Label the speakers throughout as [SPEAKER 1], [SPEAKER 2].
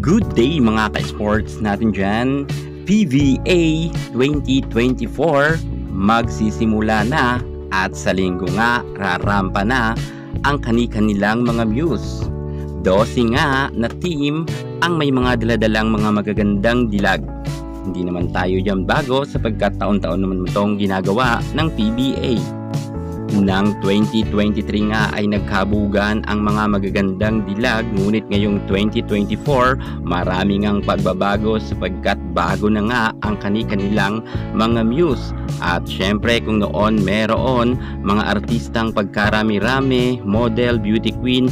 [SPEAKER 1] Good day mga ka-sports natin dyan. PBA 2024 magsisimula na at sa linggo nga rarampa na ang kani-kanilang mga muse. 12 nga na team ang may mga daladalang mga magagandang dilag. Hindi naman tayo dyan bago sapagkat taon-taon naman itong ginagawa ng PBA. Nang 2023 nga ay nagkabugan ang mga magagandang dilag, ngunit ngayong 2024 maraming ang pagbabago sapagkat bago na nga ang kani-kanilang mga muse. At syempre kung noon meron mga artistang pagkarami-rami, model, beauty queen,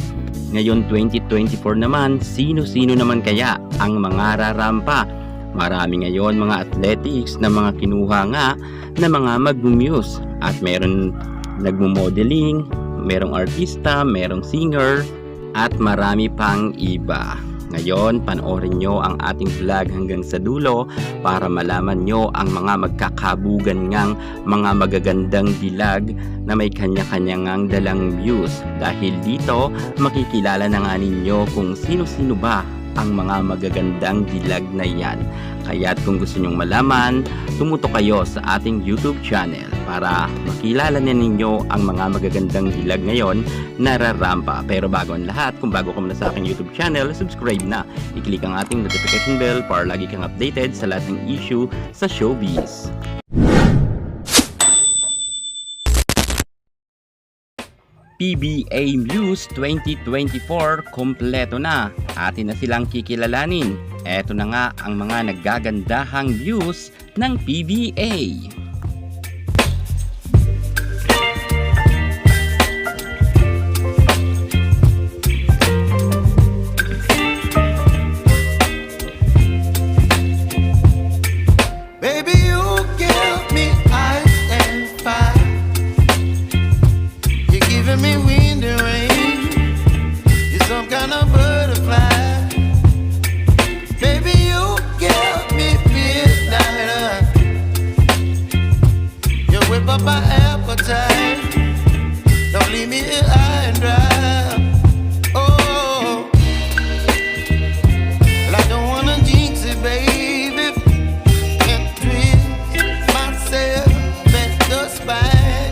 [SPEAKER 1] ngayon 2024 naman sino-sino naman kaya ang mga rarampa? Marami ngayon mga athletics na mga kinuha nga na mga mag-muse at meron nagmo-modeling, merong artista, merong singer, at marami pang iba. Ngayon, panoorin nyo ang ating vlog hanggang sa dulo para malaman nyo ang mga magkakabugan ngang mga magagandang dilag na may kanya-kanyang dalang muse. Dahil dito, makikilala na nga ninyo kung sino-sino ba ang mga magagandang dilag na yan. Kaya't kung gusto nyong malaman, tumutok kayo sa ating YouTube channel para makilala na ninyo ang mga magagandang dilag ngayon na rarampa. Pero bago ang lahat, kung bago ka muna sa aking YouTube channel, subscribe na. I-click ang ating notification bell para lagi kang updated sa lahat ng issue sa showbiz. PBA Muse 2024 kompleto na. Atin na silang kikilalanin. Eto na nga ang mga naggagandahang muse ng PBA.
[SPEAKER 2] Me wind and rain, you're some kind of butterfly. Baby, you give me midnight. You whip up my appetite. Don't leave me here high and dry. Oh, well, I don't wanna jinx it, baby. Can't twist myself at the spine.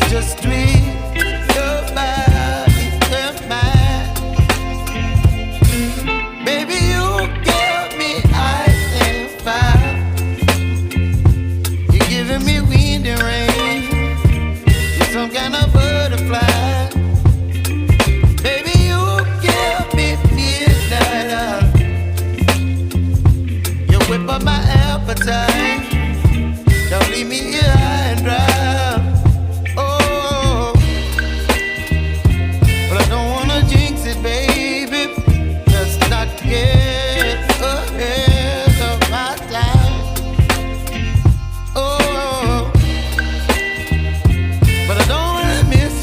[SPEAKER 2] Just tweet your body and mine. Baby, you give me ice and fire. You're giving me wind and rain. You're some kind of butterfly. Baby, you give me midnight. You whip up my appetite. Don't leave me here high and dry.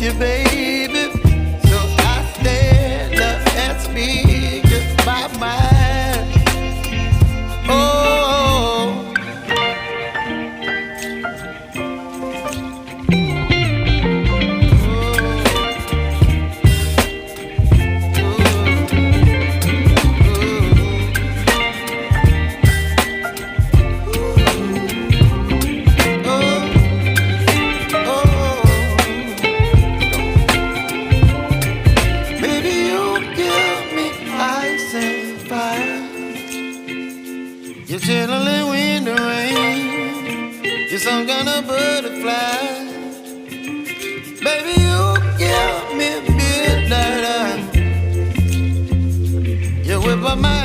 [SPEAKER 2] Baby, so I stand up and speak just my mind. Oh, you're chilling wind and rain. You're some kind of butterfly. Baby, you give me midnight. You whip up my